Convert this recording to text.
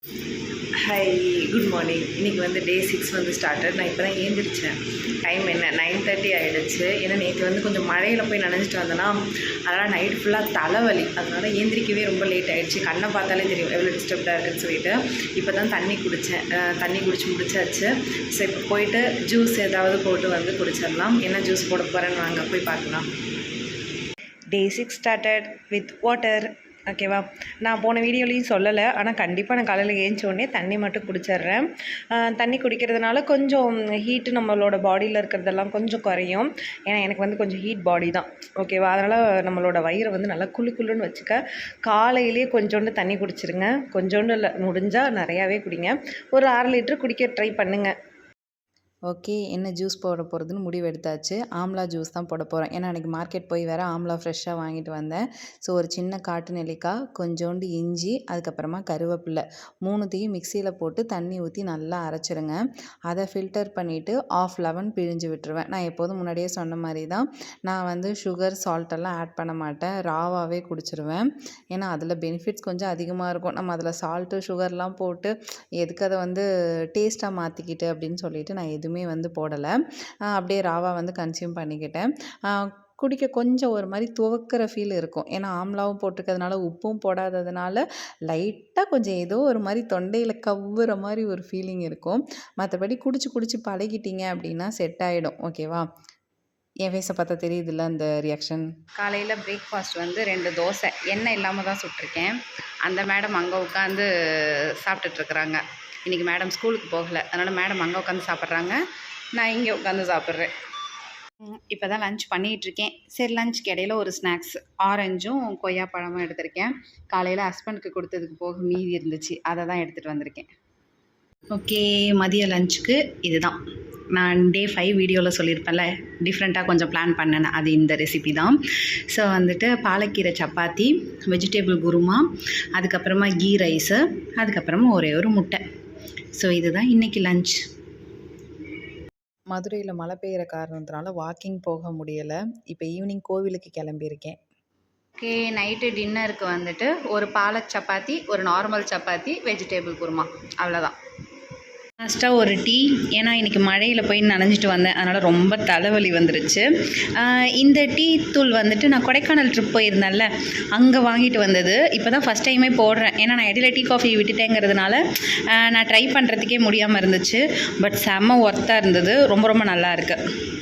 Hi, good morning. இன்றைக்கி வந்து டே 6 வந்து ஸ்டார்டட். நான் இப்போ தான் ஏந்திரிச்சேன். டைம் என்ன 9:30 ஆகிடுச்சு. ஏன்னா நேற்று வந்து கொஞ்சம் மழையில் போய் நனைஞ்சிட்டு வந்தேன்னா, அதனால் நைட் ஃபுல்லாக தலைவலி. அதனால் ஏந்திரிக்கவே ரொம்ப லேட் ஆகிடுச்சு. கண்ணை பார்த்தாலே தெரியும் எவ்வளோ டிஸ்டர்ப்டாக இருக்குன்னு சொல்லிட்டு இப்போ தான் தண்ணி குடித்தேன். தண்ணி குடிச்சு முடிச்சாச்சு. ஸோ இப்போ போயிட்டு ஜூஸ் ஏதாவது போட்டு வந்து குடிச்சிடலாம். என்ன ஜூஸ் போட போகிறேன்னு வாங்க போய் பார்க்கலாம். டே 6 ஸ்டார்டட் வித் வாட்டர். ஓகேவா, நான் போன வீடியோலையும் சொல்லலை, ஆனால் கண்டிப்பாக நான் காலையில் ஏஞ்சோடனே தண்ணி மட்டும் குடிச்சிட்றேன். தண்ணி குடிக்கிறதுனால கொஞ்சம் ஹீட்டு நம்மளோட பாடியில் இருக்கிறதெல்லாம் கொஞ்சம் குறையும். ஏன்னா எனக்கு வந்து கொஞ்சம் ஹீட் பாடி தான். ஓகேவா, அதனால் நம்மளோட வயிறை வந்து நல்லா குளுன்னு வச்சுக்க காலையிலேயே கொஞ்சோண்டு தண்ணி குடிச்சிருங்க. கொஞ்சோண்டு இல்லை, முடிஞ்சால் நிறையாவே குடிங்க. ஒரு 1/2 லிட்டர் குடிக்க ட்ரை பண்ணுங்கள். ஓகே, என்ன ஜூஸ் போட போகிறதுன்னு முடிவு எடுத்தாச்சு. ஆம்லா ஜூஸ் தான் போட போகிறேன். ஏன்னா அன்றைக்கி மார்க்கெட் போய் வேறு ஆம்லா ஃப்ரெஷ்ஷாக வாங்கிட்டு வந்தேன். ஸோ ஒரு சின்ன காட்டு நெல்லிக்காய், கொஞ்சோண்டு இஞ்சி, அதுக்கப்புறமா கருவேப்பிலை 3த்தையும் மிக்சியில் போட்டு தண்ணி ஊற்றி நல்லா அரைச்சிருங்க. அதை ஃபில்டர் பண்ணிவிட்டு ஆஃப் லெமன் பிழிஞ்சு விட்டுருவேன். நான் எப்போதும் முன்னாடியே சொன்ன மாதிரி தான், நான் வந்து சுகர் சால்ட்டெல்லாம் ஆட் பண்ண மாட்டேன். ராவாகவே குடிச்சிருவேன். ஏன்னா அதில் பெனிஃபிட்ஸ் கொஞ்சம் அதிகமாக இருக்கும். நம்ம அதில் சால்ட்டு சுகர்லாம் போட்டு எதுக்கு அதை வந்து டேஸ்ட்டாக மாற்றிக்கிட்டு அப்படின்னு சொல்லிட்டு நான் எதுவுமே வந்து போடலை. அப்படியே ராவா வந்து கன்சியூம் பண்ணிக்கிட்டேன். குடிக்க கொஞ்சம் ஒரு மாதிரி துவக்கிற ஃபீல் இருக்கும். ஏன்னா ஆம்லாவும் போட்டிருக்கிறதுனால உப்பும் போடாததுனால லைட்டாக கொஞ்சம் ஏதோ ஒரு மாதிரி தொண்டையில் கவ்வுற மாதிரி ஒரு ஃபீலிங் இருக்கும். மற்றபடி குடிச்சு பழகிட்டீங்க அப்படின்னா செட் ஆகிடும். ஓகேவா, என் ஃபேஸை பார்த்தா தெரியுதுல்ல அந்த ரியாக்ஷன். காலையில் பிரேக்ஃபாஸ்ட் வந்து 2 தோசை எண்ணெய் இல்லாமல் தான் சுட்டிருக்கேன். அந்த மேடம் அங்கே உட்காந்து சாப்பிட்டுட்ருக்குறாங்க. இன்றைக்கி மேடம் ஸ்கூலுக்கு போகலை, அதனால் மேடம் அங்கே உட்காந்து சாப்பிட்றாங்க, நான் இங்கே உட்காந்து சாப்பிட்றேன். இப்போ தான் லன்ச் பண்ணிகிட்ருக்கேன். சரி, லன்ச்சுக்கு இடையில ஒரு ஸ்நாக்ஸ் ஆரஞ்சும் கொய்யா பழமும் எடுத்திருக்கேன். காலையில் ஹஸ்பண்டுக்கு கொடுத்ததுக்கு போக மீதி இருந்துச்சு, அதை தான் எடுத்துகிட்டு வந்திருக்கேன். ஓகே, மதிய லஞ்சுக்கு இதுதான். நான் டே 5 வீடியோவில் சொல்லியிருப்பேன்ல, டிஃப்ரெண்ட்டாக கொஞ்சம் பிளான் பண்ணேன், அது இந்த ரெசிபி தான். ஸோ வந்துட்டு பாலக்கீரை சப்பாத்தி, வெஜிடேபிள் குருமா, அதுக்கப்புறமா கீ ரைஸு, அதுக்கப்புறமா ஒரே ஒரு முட்டை. ஸோ இதுதான் இன்றைக்கி லன்ச். மதுரையில் மழை பெய்கிற காரணத்தினால வாக்கிங் போக முடியலை. இப்போ ஈவினிங் கோவிலுக்கு கிளம்பியிருக்கேன். ஓகே, நைட்டு டின்னருக்கு வந்துட்டு ஒரு பாலக் சப்பாத்தி, ஒரு நார்மல் சப்பாத்தி, வெஜிடேபிள் குருமா, அவ்வளோதான். லாஸ்ட்டாக ஒரு டீ. ஏன்னா இன்றைக்கி மழையில் போய் நனைஞ்சிட்டு வந்தேன், அதனால் ரொம்ப தலைவலி வந்துருச்சு. இந்த டீ தூள் வந்துட்டு நான் கொடைக்கானல் ட்ரிப் போயிருந்தேன்ல, அங்கே வாங்கிட்டு வந்தது. இப்போ தான் ஃபஸ்ட் டைமே போடுறேன். ஏன்னா நான் இடையில டீ காஃபி விட்டுட்டேங்கிறதுனால நான் ட்ரை பண்ணுறதுக்கே முடியாமல் இருந்துச்சு. பட் செம்ம ஒர்த்தாக இருந்தது, ரொம்ப ரொம்ப நல்லா இருக்குது.